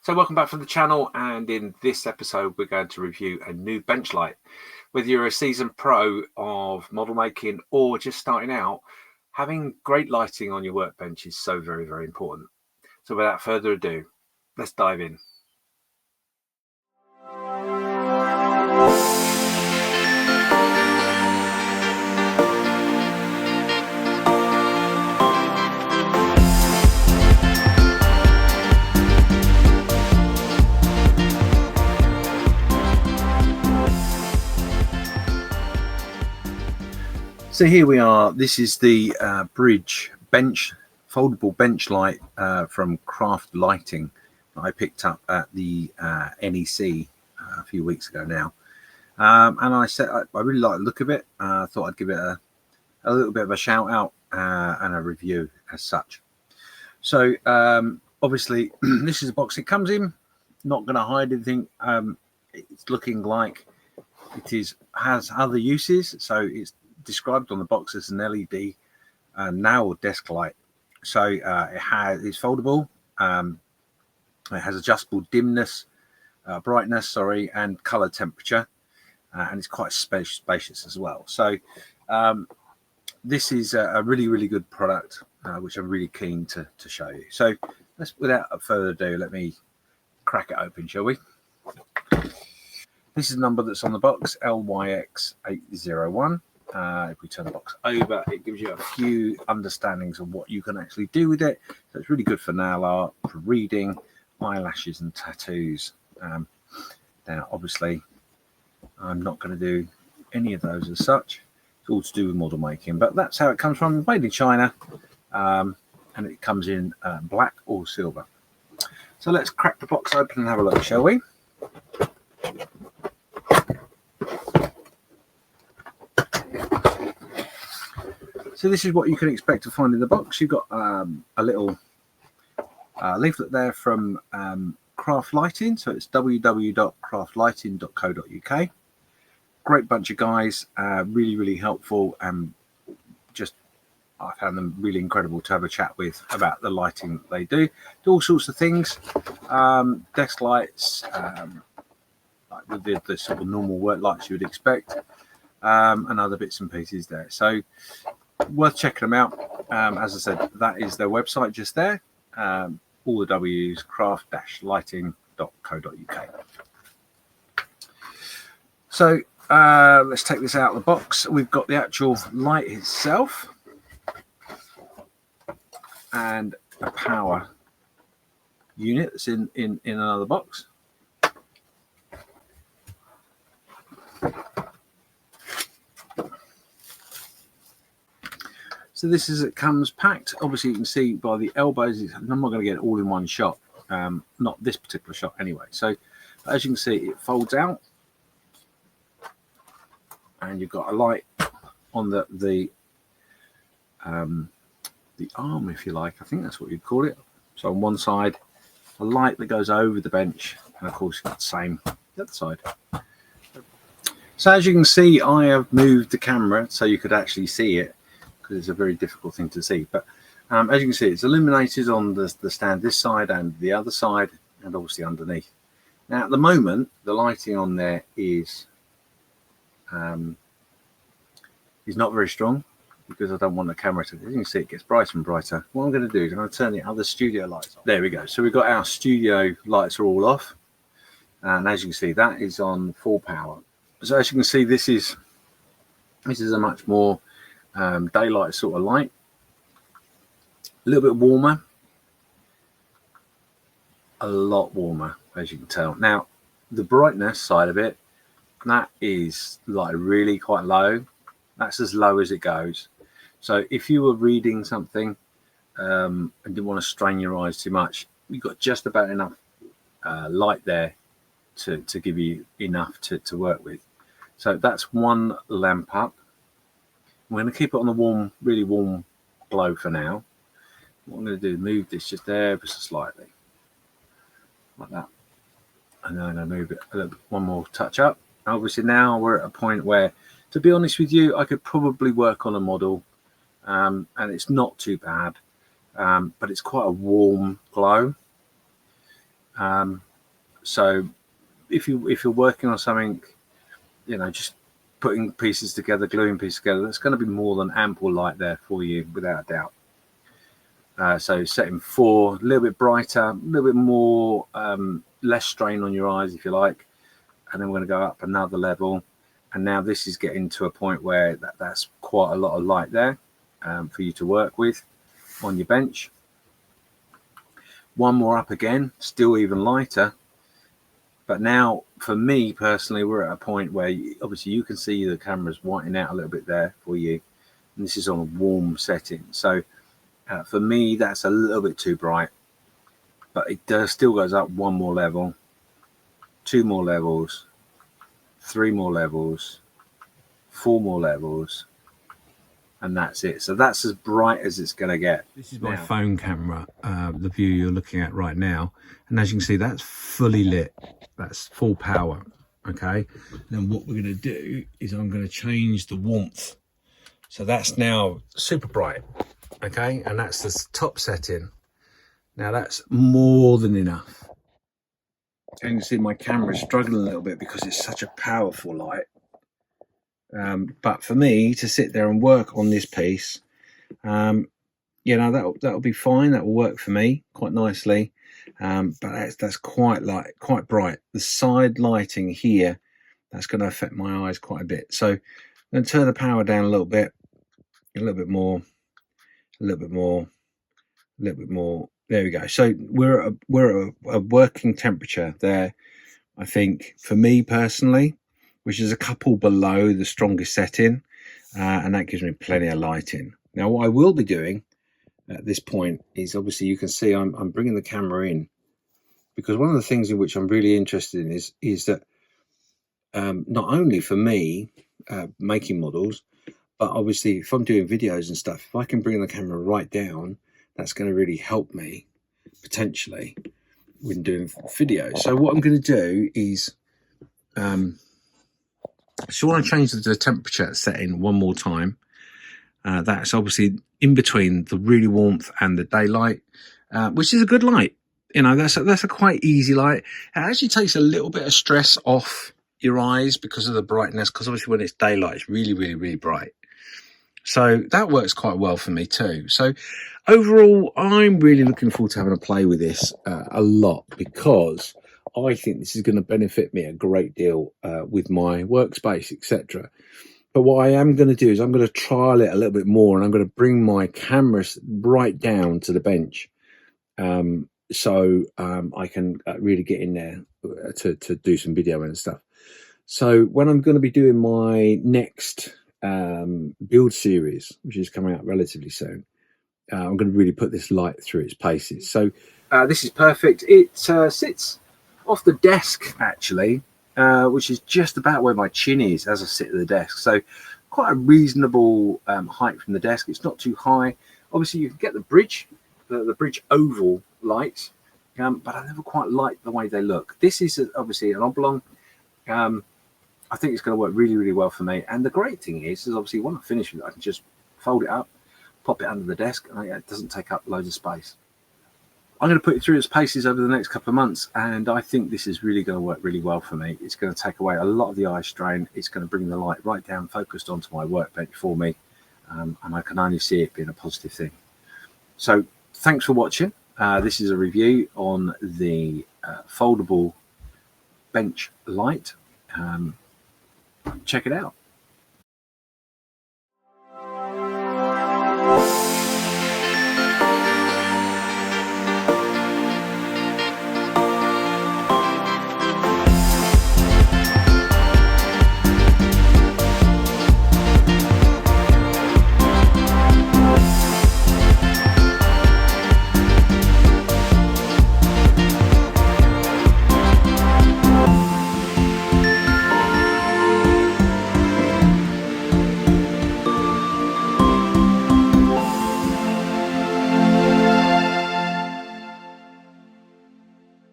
So welcome back from the channel, and in this episode we're going to review a new bench light. Whether you're a seasoned pro of model making or just starting out, having great lighting on your workbench is so very, very important. So without further ado, let's dive in. So here we are. This is the Bridge bench, foldable bench light from Craft Lighting that I picked up at the NEC a few weeks ago now. And I said I really like the look of it. I thought I'd give it a little bit of a shout out and a review as such. So obviously this is the box it comes in. Not going to hide anything. It's looking like it has other uses. So it's described on the box as an LED now desk light. So it's foldable. It has adjustable dimness, brightness, and color temperature, and it's quite spacious as well. So this is a really good product, which I'm really keen to show you. So without further ado, let me crack it open, shall we? This is the number that's on the box, LYX801. If we turn the box over, it gives you a few understandings of what you can actually do with it. So it's really good for nail art, for reading, eyelashes and tattoos. Now obviously I'm not going to do any of those as such. It's all to do with model making, but that's how it comes from, made in China, and it comes in black or silver. So let's crack the box open and have a look, shall we? So this is what you can expect to find in the box. You've got a little leaflet there from Craft Lighting. So it's www.craftlighting.co.uk. Great bunch of guys, really helpful, and I found them really incredible to have a chat with about the lighting they do. Do all sorts of things, desk lights, like with the sort of normal work lights you would expect, and other bits and pieces there. So worth checking them out. As I said, that is their website just there. All the W's, craft-lighting.co.uk. So let's take this out of the box. We've got the actual light itself and a power unit that's in another box. So this is, it comes packed. Obviously you can see by the elbows, I'm not going to get it all in one shot, not this particular shot anyway. So as you can see, it folds out and you've got a light on the arm, if you like. I think that's what you'd call it. So on one side, a light that goes over the bench, and of course it's the same the other side. So as you can see, I have moved the camera so you could actually see it, because it's a very difficult thing to see. But as you can see, it's illuminated on the stand this side and the other side, and obviously underneath. Now at the moment, the lighting on there is not very strong, because I don't want the camera to, as you can see, it gets brighter and brighter. What I'm going to do is I'm going to turn the other studio lights on. There we go. So we've got our studio lights are all off, and as you can see, that is on full power. So as you can see, this is a much more daylight sort of light, a little bit warmer, a lot warmer, as you can tell. Now the brightness side of it, that is like really quite low. That's as low as it goes. So if you were reading something and didn't want to strain your eyes too much, you've got just about enough light there to give you enough to work with. So that's one lamp up. I'm going to keep it on the really warm glow for now. What I'm going to do is move this just there just slightly, like that. And then I'm going to move it one more touch up. Obviously now we're at a point where, to be honest with you, I could probably work on a model, and it's not too bad, but it's quite a warm glow. So if you're working on something, you know, just putting pieces together, gluing pieces together, that's going to be more than ample light there for you, without a doubt. So setting 4, a little bit brighter, a little bit more, less strain on your eyes, if you like. And then we're going to go up another level. And now this is getting to a point where that's quite a lot of light there for you to work with on your bench. One more up again, still even lighter. But now, for me personally, we're at a point where obviously you can see the camera's whitening out a little bit there for you. And this is on a warm setting. So for me, that's a little bit too bright. But it still goes up 1 more level, 2 more levels, 3 more levels, 4 more levels, and that's it. So that's as bright as it's going to get. This is my phone camera, the view you're looking at right now. And as you can see, that's fully lit. That's full power. Okay. And then what we're going to do is I'm going to change the warmth. So that's now super bright. Okay. And that's the top setting. Now that's more than enough. And you can see my camera is struggling a little bit because it's such a powerful light. But for me to sit there and work on this piece, you know, that'll be fine. That will work for me quite nicely. But that's quite bright. The side lighting here, that's going to affect my eyes quite a bit. So I'm going to turn the power down a little bit more, a little bit more. There we go. So we're at a working temperature there, I think, for me personally, which is a couple below the strongest setting, and that gives me plenty of lighting. Now, what I will be doing at this point is, obviously you can see I'm bringing the camera in, because one of the things in which I'm really interested in is that not only for me making models, but obviously if I'm doing videos and stuff, if I can bring the camera right down, that's going to really help me potentially when doing videos. So what I'm going to do is so I want to change the temperature setting one more time. That's obviously in between the really warmth and the daylight, which is a good light. You know, that's a quite easy light. It actually takes a little bit of stress off your eyes because of the brightness, because obviously when it's daylight, it's really, really, really bright. So that works quite well for me too. So overall, I'm really looking forward to having a play with this a lot, because I think this is going to benefit me a great deal with my workspace, etc. But what I am going to do is I'm going to trial it a little bit more, and I'm going to bring my camera right down to the bench, so I can really get in there to do some video and stuff. So when I'm going to be doing my next build series, which is coming out relatively soon, I'm going to really put this light through its paces. So this is perfect. It sits off the desk actually, which is just about where my chin is as I sit at the desk. So quite a reasonable height from the desk. It's not too high. Obviously you can get the bridge, the bridge oval lights, but I never quite like the way they look. This is obviously an oblong. I think it's going to work really, really well for me. And the great thing is obviously when I finish with it, I can just fold it up, pop it under the desk, and it doesn't take up loads of space. I'm going to put it through its paces over the next couple of months, and I think this is really going to work really well for me. It's going to take away a lot of the eye strain. It's going to bring the light right down, focused onto my workbench for me, and I can only see it being a positive thing. So thanks for watching. This is a review on the foldable bench light. Check it out.